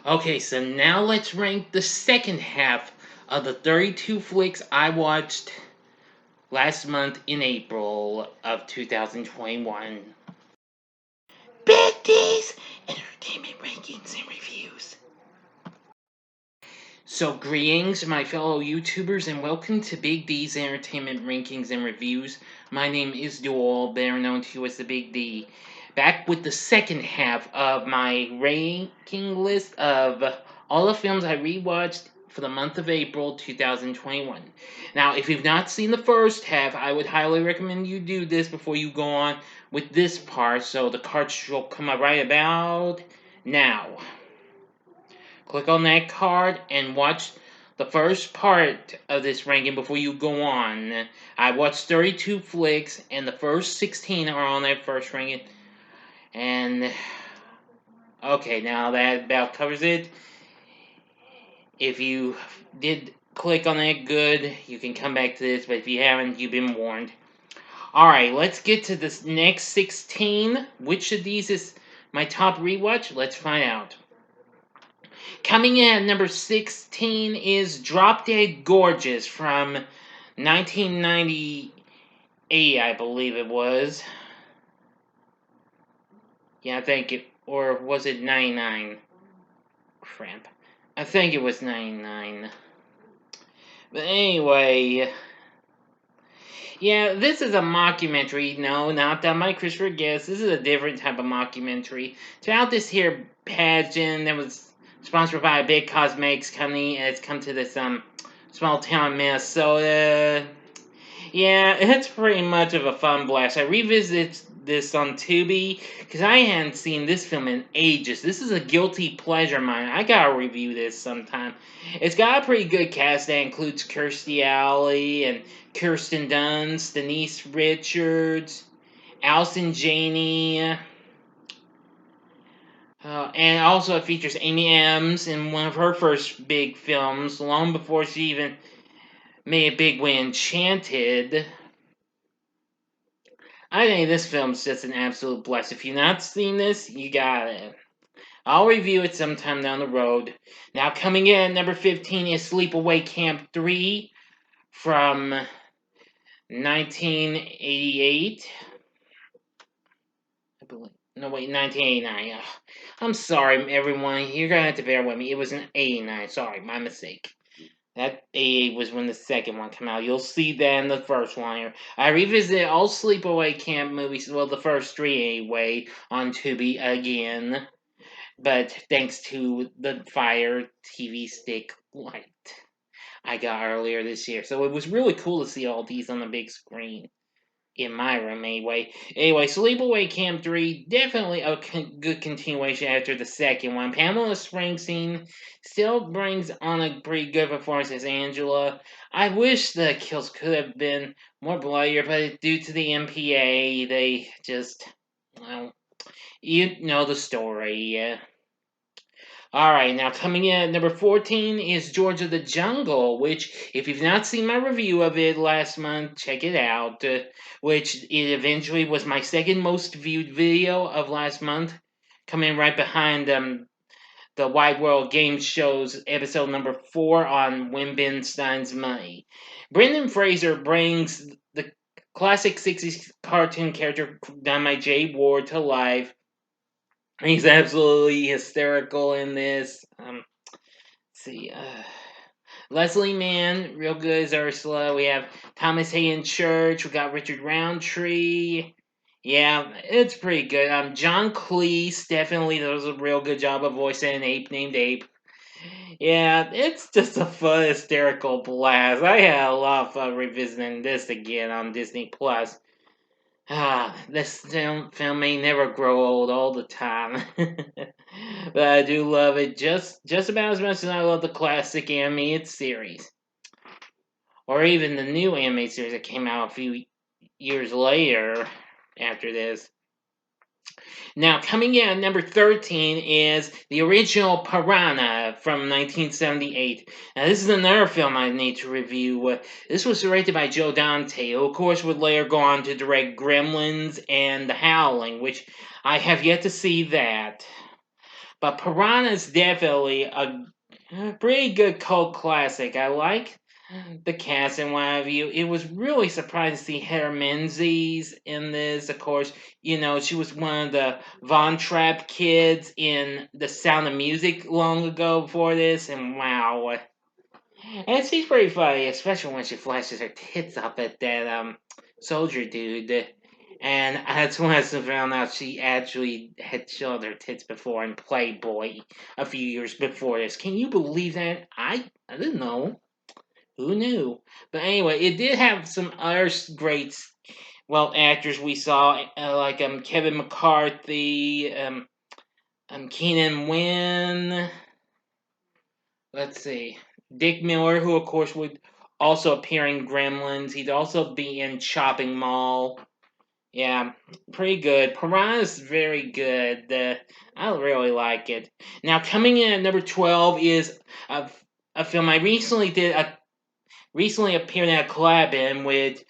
Okay, so now let's rank the second half of the 32 flicks I watched last month in April of 2021. Big D's Entertainment Rankings and Reviews. So, greetings, my fellow YouTubers, and welcome to Big D's Entertainment Rankings and Reviews. My name is Dual, better known to you as the Big D. Back with the second half of my ranking list of all the films I rewatched for the month of April 2021. Now, if you've not seen the first half, I would highly recommend you do this before you go on with this part, so the cartridge will come up right about now. Click on that card and watch the first part of this ranking before you go on. I watched 32 flicks, and the first 16 are on that first ranking. And okay, now that about covers it. If you did click on that, good. You can come back to this, but if you haven't, you've been warned. Alright, let's get to this next 16. Which of these is my top rewatch? Let's find out. Coming in at number 16 is Drop Dead Gorgeous from 1998, I believe it was. Yeah, I think it, or was it 99? Crap. I think it was 99. But anyway, yeah, this is a mockumentary. No, not done by Christopher Guest. This is a different type of mockumentary. It's about this here pageant that was sponsored by a big cosmetics company, and it's come to this small town in Minnesota. Yeah, it's pretty much of a fun blast. I revisited this on Tubi because I hadn't seen this film in ages. This is a guilty pleasure of mine. I gotta review this sometime. It's got a pretty good cast that includes Kirstie Alley and Kirsten Dunst, Denise Richards, Allison Janney. And also it features Amy Adams in one of her first big films, long before she even made a big win, Enchanted. I think this film's just an absolute blast. If you've not seen this, you got it. I'll review it sometime down the road. Now, coming in at number 15 is Sleepaway Camp 3 from 1988. I believe. No, wait, 1989. Ugh. I'm sorry, everyone. You're going to have to bear with me. It was an 89. Sorry, my mistake. That 88 was when the second one came out. You'll see that in the first one here. I revisited all Sleepaway Camp movies, well, the first three anyway, on Tubi again. But thanks to the Fire TV Stick Lite I got earlier this year. So it was really cool to see all these on the big screen. In my room, anyway. Anyway, Sleepaway Camp 3, definitely a good continuation after the second one. Pamela Springsteen still brings on a pretty good performance as Angela. I wish the kills could have been more bloodier, but due to the MPA, they just, well, you know the story. Alright, now coming in at number 14 is George of the Jungle, which, if you've not seen my review of it last month, check it out. Which it eventually was my second most viewed video of last month, coming right behind the Wide World Game Show's episode number 4 on When Ben Stein's Money. Brendan Fraser brings the classic 60s cartoon character done by Jay Ward to life. He's absolutely hysterical in this. Let's see. Leslie Mann, real good as Ursula. We have Thomas Hayden Church. We got Richard Roundtree. Yeah, it's pretty good. John Cleese definitely does a real good job of voicing an ape named Ape. Yeah, it's just a fun, hysterical blast. I had a lot of fun revisiting this again on Disney Plus. This film may never grow old all the time. But I do love it just about as much as I love the classic animated series. Or even the new animated series that came out a few years later after this. Now, coming in at number 13 is the original Piranha from 1978. Now, this is another film I need to review. This was directed by Joe Dante, who, of course, would later go on to direct Gremlins and The Howling, which I have yet to see that. But Piranha is definitely a pretty good cult classic. I like the cast and what have you. It was really surprising to see Heather Menzies in this. Of course, she was one of the Von Trapp kids in The Sound of Music long ago before this, and wow. And she's pretty funny, especially when she flashes her tits up at that soldier dude. And that's when I found out she actually had shown her tits before in Playboy a few years before this. Can you believe that? I didn't know. Who knew? But anyway, it did have some other great, actors we saw, like Kevin McCarthy, Keenan Wynn. Let's see, Dick Miller, who of course would also appear in Gremlins. He'd also be in Chopping Mall. Yeah, pretty good. Piranha's very good. I really like it. Now, coming in at number 12 is a film I recently appeared in a collab in with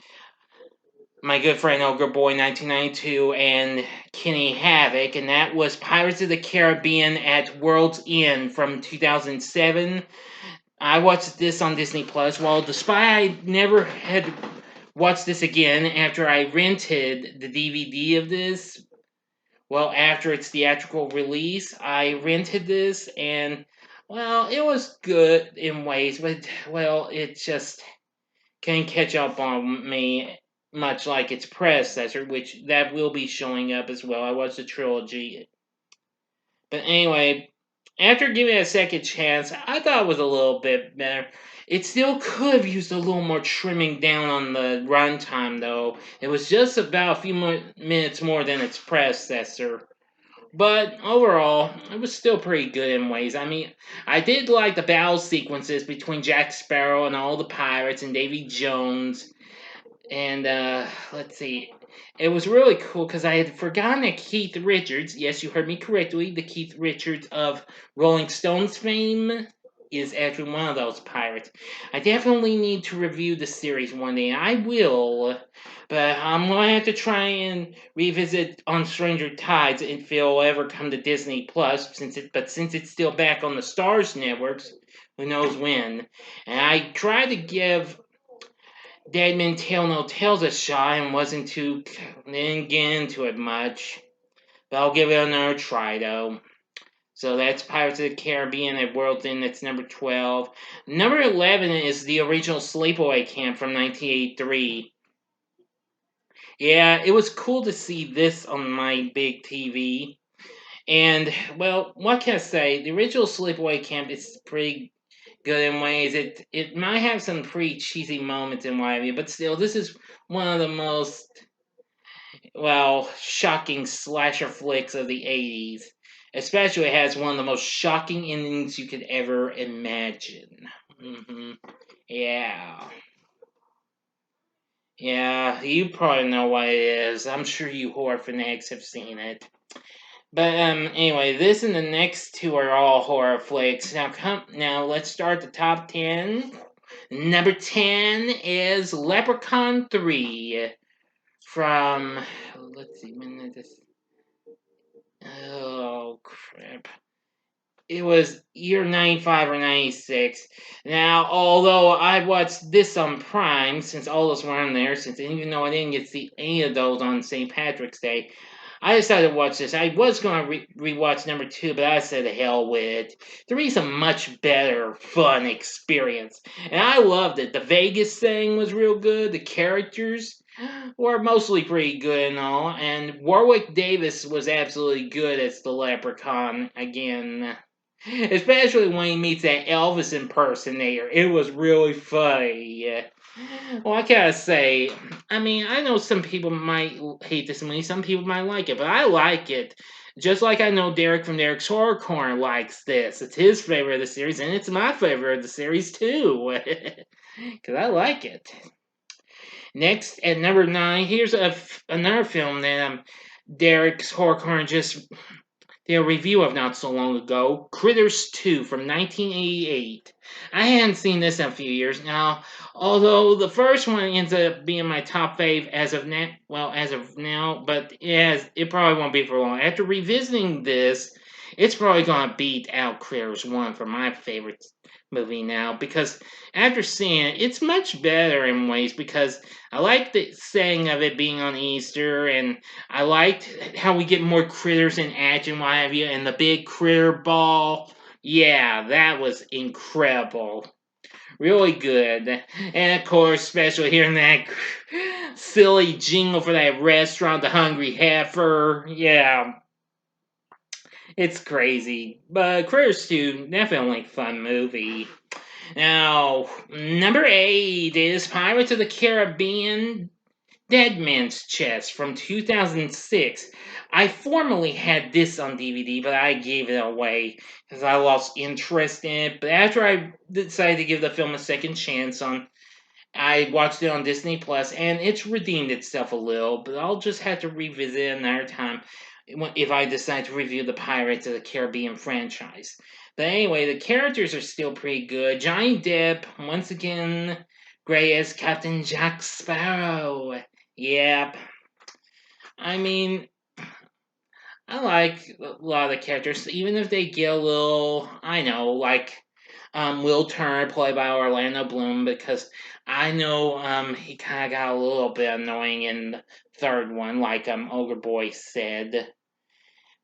my good friend Ogre Boy 1992 and Kenny Havoc, and that was Pirates of the Caribbean at World's End from 2007. I watched this on Disney Plus. Well, despite I never had watched this again after I rented the DVD of this, after its theatrical release, I rented this and, it was good in ways, but, it just can't catch up on me much like its predecessor, which that will be showing up as well. I watched the trilogy. But anyway, after giving it a second chance, I thought it was a little bit better. It still could have used a little more trimming down on the runtime, though. It was just about a few more minutes more than its predecessor. But overall, it was still pretty good in ways. I mean, I did like the battle sequences between Jack Sparrow and all the pirates and Davy Jones. And let's see, it was really cool because I had forgotten that Keith Richards, yes, you heard me correctly, the Keith Richards of Rolling Stones fame is actually one of those pirates. I definitely need to review the series one day. I will, but I'm going to have to try and revisit On Stranger Tides if it'll ever come to Disney Plus, since it's still back on the Stars networks, who knows when. And I tried to give Dead Men Tell No Tales a shot and didn't get into it much. But I'll give it another try though. So that's Pirates of the Caribbean at World's End. That's number 12. Number 11 is the original Sleepaway Camp from 1983. Yeah, it was cool to see this on my big TV. And, what can I say? The original Sleepaway Camp is pretty good in ways. It might have some pretty cheesy moments in what have you, but still, this is one of the most shocking slasher flicks of the '80s. Especially, it has one of the most shocking endings you could ever imagine. Yeah. Yeah, you probably know what it is. I'm sure you horror fanatics have seen it. But anyway, this and the next two are all horror flicks. Now let's start the top 10. Number 10 is Leprechaun 3 from, let's see, when did this, oh crap. It was year 95 or 96. Now, although I watched this on Prime, since all those were on there, even though I didn't get to see any of those on St. Patrick's Day, I decided to watch this. I was going to rewatch number 2, but I said hell with it. 3 is a much better, fun experience. And I loved it. The Vegas thing was real good. The characters were mostly pretty good and all. And Warwick Davis was absolutely good as the Leprechaun again. Especially when he meets that Elvis impersonator. It was really funny. Well, I gotta say, I mean, I know some people might hate this movie, some people might like it, but I like it. Just like I know Derek from Derek's Horror Corner likes this. It's his favorite of the series, and it's my favorite of the series too. Because I like it. Next, at number 9, here's another film that Derek's Horror Corner just their review of not so long ago, Critters 2 from 1988. I hadn't seen this in a few years now, although the first one ends up being my top fave as of now, but it probably won't be for long. After revisiting this, it's probably gonna beat out Critters 1 for my favorite movie now because after seeing it, it's much better in ways because I like the saying of it being on Easter and I liked how we get more critters in action, what have you, and the big critter ball. Yeah, that was incredible. Really good. And of course, especially hearing that silly jingle for that restaurant, the Hungry Heifer. Yeah, it's crazy. But Critters 2, definitely a fun movie. Now, number 8 is Pirates of the Caribbean Dead Man's Chest from 2006. I formerly had this on DVD, but I gave it away because I lost interest in it. But after I decided to give the film a second chance I watched it on Disney Plus, and it's redeemed itself a little. But I'll just have to revisit it another time if I decide to review the Pirates of the Caribbean franchise. But anyway, the characters are still pretty good. Johnny Depp, once again, great as Captain Jack Sparrow. Yep. I mean, I like a lot of the characters, even if they get a little, I know, like Will Turner, played by Orlando Bloom, because I know he kind of got a little bit annoying in the third one, like Ogre Boy said.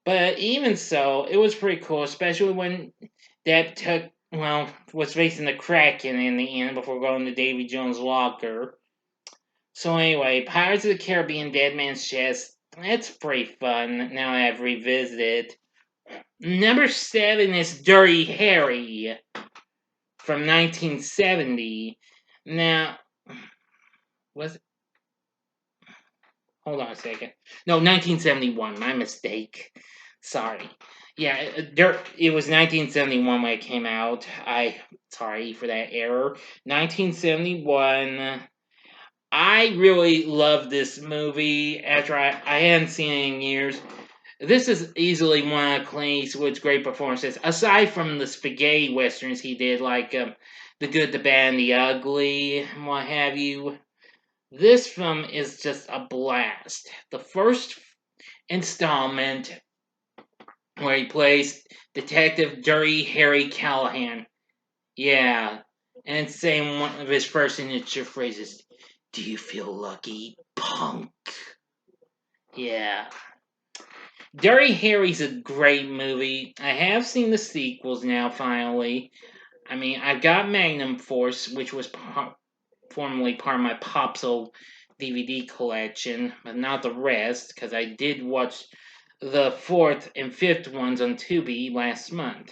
But even so, it was pretty cool, especially when Depp was facing the Kraken in the end before going to Davy Jones' locker. So anyway, Pirates of the Caribbean Dead Man's Chest, that's pretty fun now that I've revisited. Number 7 is Dirty Harry from 1970. Now, was it? Hold on a second. No, 1971. My mistake. Sorry. Yeah, it was 1971 when it came out. Sorry for that error. 1971. I really love this movie after I hadn't seen it in years. This is easily one of Clint Eastwood's great performances, aside from the spaghetti westerns he did, like The Good, the Bad, and the Ugly, and what have you. This film is just a blast. The first installment, where he plays Detective Dirty Harry Callahan. Yeah, and saying one of his first signature phrases, "Do you feel lucky, punk?" Yeah. Dirty Harry's a great movie. I have seen the sequels now, finally. I mean, I've got Magnum Force, which was formerly part of my Popsole DVD collection, but not the rest, because I did watch the fourth and fifth ones on Tubi last month.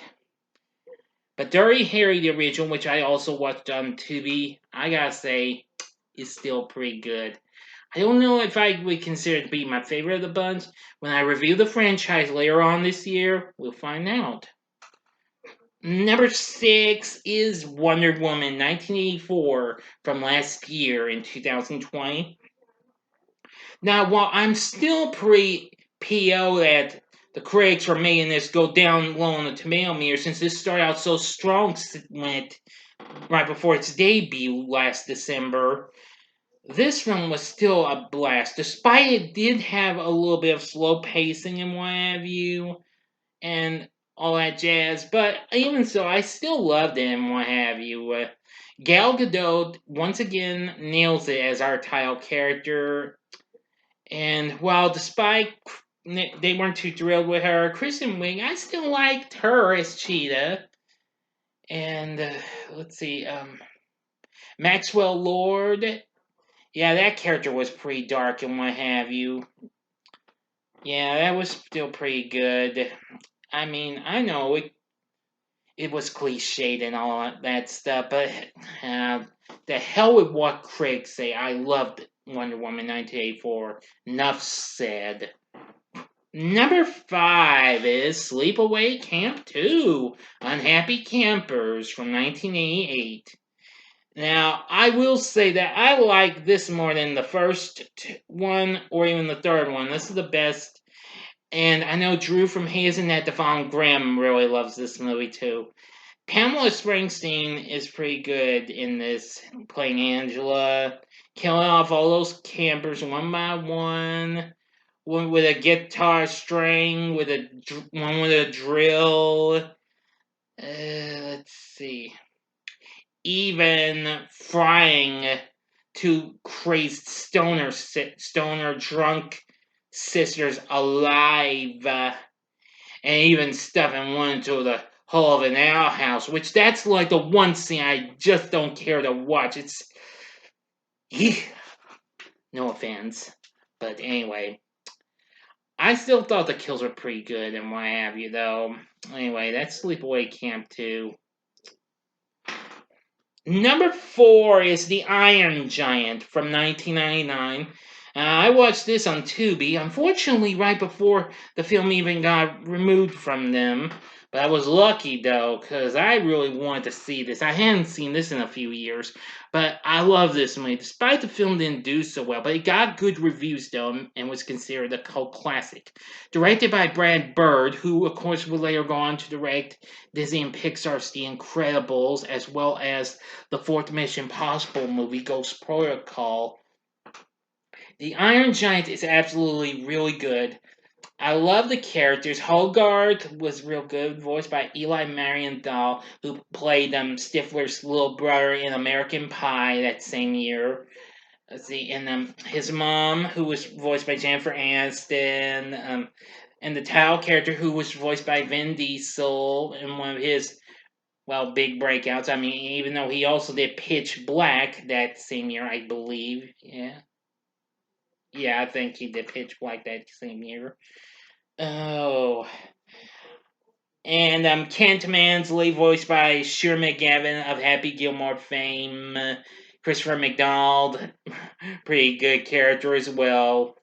But Dirty Harry, the original, which I also watched on Tubi, I gotta say, is still pretty good. I don't know if I would consider it to be my favorite of the bunch. When I review the franchise later on this year, we'll find out. Number 6 is Wonder Woman 1984 from last year in 2020. Now, while I'm still pretty PO that the critics are making this go down low on the tomato meter since this started out so strong right before its debut last December, this film was still a blast. Despite it did have a little bit of slow pacing and what have you, and all that jazz, but even so, I still loved it and what have you. Gal Gadot once again nails it as our title character, and while despite they weren't too thrilled with her, Kristen Wiig, I still liked her as Cheetah. And let's see, Maxwell Lord. Yeah, that character was pretty dark and what have you. Yeah, that was still pretty good. I mean, I know it was cliched and all that stuff, but the hell with what critics say. I loved Wonder Woman 1984. Enough said. Number 5 is Sleepaway Camp 2, Unhappy Campers from 1988. Now, I will say that I like this more than the first one or even the third one. This is the best. And I know Drew from Hazen at Devon Graham really loves this movie too. Pamela Springsteen is pretty good in this, playing Angela, killing off all those campers one by one. one with a guitar string, one with a drill. Let's see. Even frying two crazed stoner drunk sisters alive, and even stuffing one into the hull of an outhouse. Which that's like the one scene I just don't care to watch. It's no offense, but anyway. I still thought the kills were pretty good and what have you, though. Anyway, that's Sleepaway Camp 2. Number 4 is The Iron Giant from 1999. I watched this on Tubi, unfortunately, right before the film even got removed from them. But I was lucky, though, because I really wanted to see this. I hadn't seen this in a few years, but I love this movie, despite the film didn't do so well. But it got good reviews, though, and was considered a cult classic. Directed by Brad Bird, who, of course, would later go on to direct Disney and Pixar's The Incredibles, as well as the fourth Mission Impossible movie, Ghost Protocol. The Iron Giant is absolutely really good. I love the characters. Hogarth was real good, voiced by Eli Marienthal, who played Stifler's little brother in American Pie that same year. Let's see, and his mom, who was voiced by Jennifer Aniston, and the Tao character, who was voiced by Vin Diesel in one of his big breakouts. I mean, even though he also did Pitch Black that same year, I believe. Yeah. Yeah, I think he did Pitch Black that same year. Oh. And Kent Mansley, voiced by Sheer McGavin of Happy Gilmore fame. Christopher McDonald, pretty good character as well.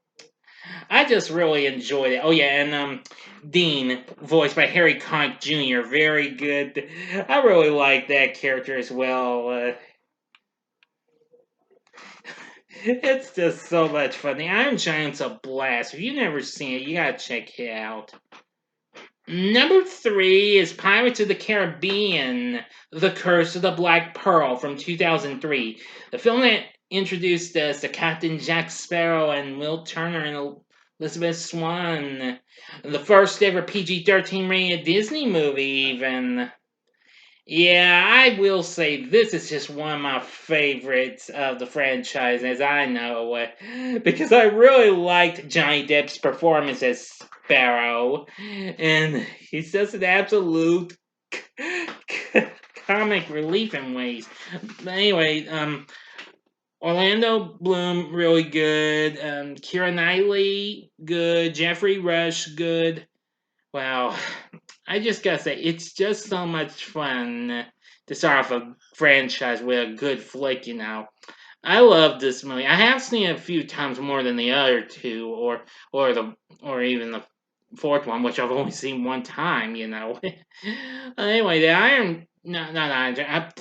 I just really enjoyed it. Oh yeah, and Dean, voiced by Harry Connick Jr., very good. I really like that character as well. It's just so much fun. The Iron Giant's a blast. If you've never seen it, you gotta check it out. Number 3 is Pirates of the Caribbean: The Curse of the Black Pearl from 2003. The film that introduced us to Captain Jack Sparrow and Will Turner and Elizabeth Swann. The first ever PG-13 rated Disney movie, even. Yeah, I will say this is just one of my favorites of the franchise, as I know, because I really liked Johnny Depp's performance as Sparrow, and he's just an absolute comic relief in ways. But anyway, Orlando Bloom really good, Keira Knightley good, Jeffrey Rush good. Wow, I just gotta say, it's just so much fun to start off a franchise with a good flick, you know. I love this movie. I have seen it a few times more than the other two, or even the fourth one, which I've only seen one time, you know. Anyway, the Iron, no, not Iron.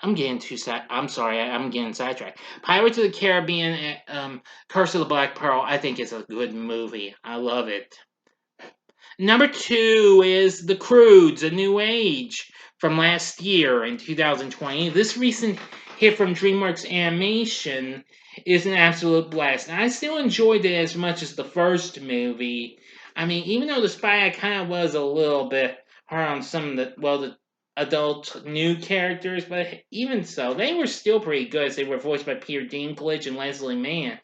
I'm getting too side. I'm sorry, I'm getting sidetracked. Pirates of the Caribbean, Curse of the Black Pearl. I think it's a good movie. I love it. Number 2 is The Croods: A New Age from last year in 2020. This recent hit from DreamWorks Animation is an absolute blast. And I still enjoyed it as much as the first movie. I mean, even though the spy kind of was a little bit hard on some of the adult new characters, but even so, they were still pretty good as they were voiced by Peter Dinklage and Leslie Mann.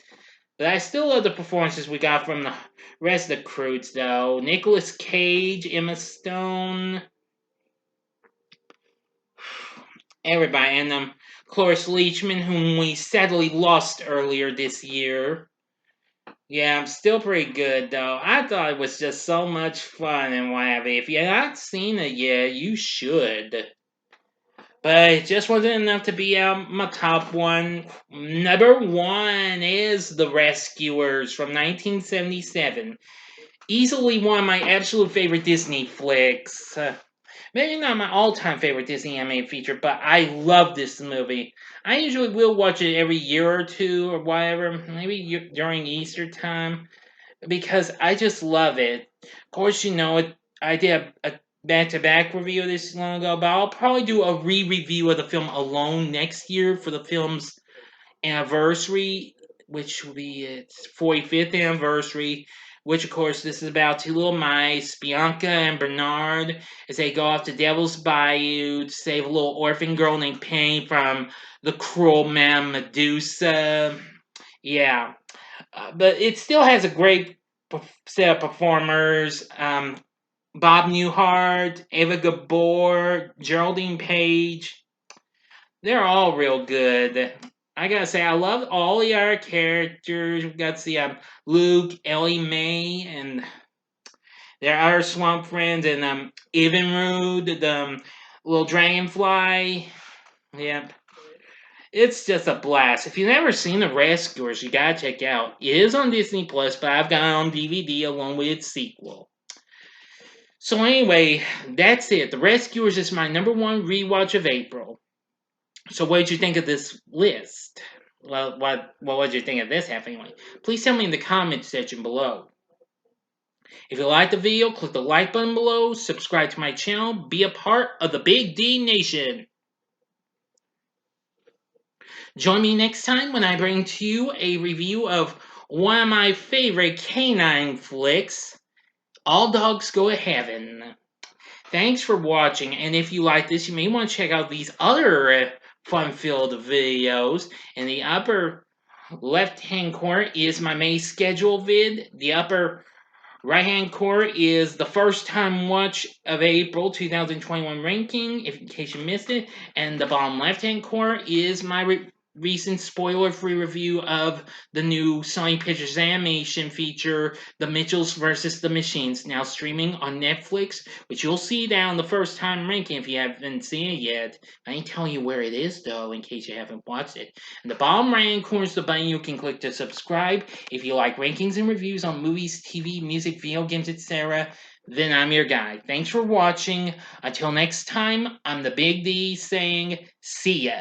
But I still love the performances we got from the rest of the Croods, though. Nicolas Cage, Emma Stone, everybody, and Cloris Leachman, whom we sadly lost earlier this year. Yeah, I'm still pretty good, though. I thought it was just so much fun and whatever. If you're not seen it yet, you should. But it just wasn't enough to be my top one. Number 1 is The Rescuers from 1977. Easily one of my absolute favorite Disney flicks. Maybe not my all-time favorite Disney animated feature, but I love this movie. I usually will watch it every year or two or whatever, maybe during Easter time, because I just love it. Of course, you know it. I did a back-to-back review of this long ago, but I'll probably do a re-review of the film alone next year for the film's anniversary, which will be its 45th anniversary. which of course this is about two little mice, Bianca and Bernard, as they go off to Devil's Bayou to save a little orphan girl named Penny from the cruel man Medusa. Yeah, but it still has a great set of performers. Bob Newhart, Ava Gabor, Geraldine Page. They're all real good. I gotta say, I love all the other characters. We got to see Luke, Ellie Mae, and their other swamp friends, and Evinrude, the little dragonfly. Yep. It's just a blast. If you've never seen The Rescuers, you gotta check it out. It is on Disney Plus, but I've got it on DVD along with its sequel. So anyway, that's it. The Rescuers is my number one rewatch of April. So what did you think of this list? Well, what did you think of this half anyway? Please tell me in the comments section below. If you liked the video, click the like button below, subscribe to my channel, be a part of the Big D Nation. Join me next time when I bring to you a review of one of my favorite canine flicks, All Dogs Go to Heaven. Thanks for watching, and if you like this, you may want to check out these other fun-filled videos. In the upper left-hand corner is my main schedule vid. The upper right-hand corner is the first time watch of April 2021 ranking, in case you missed it. And the bottom left-hand corner is my recent spoiler-free review of the new Sony Pictures animation feature, The Mitchells vs. the Machines, now streaming on Netflix, which you'll see down the first time ranking if you haven't seen it yet. I ain't telling you where it is, though, in case you haven't watched it. In the bottom right-hand corner is the button you can click to subscribe if you like rankings and reviews on movies, TV, music, video games, etc. Then I'm your guy. Thanks for watching. Until next time, I'm the Big D saying, see ya.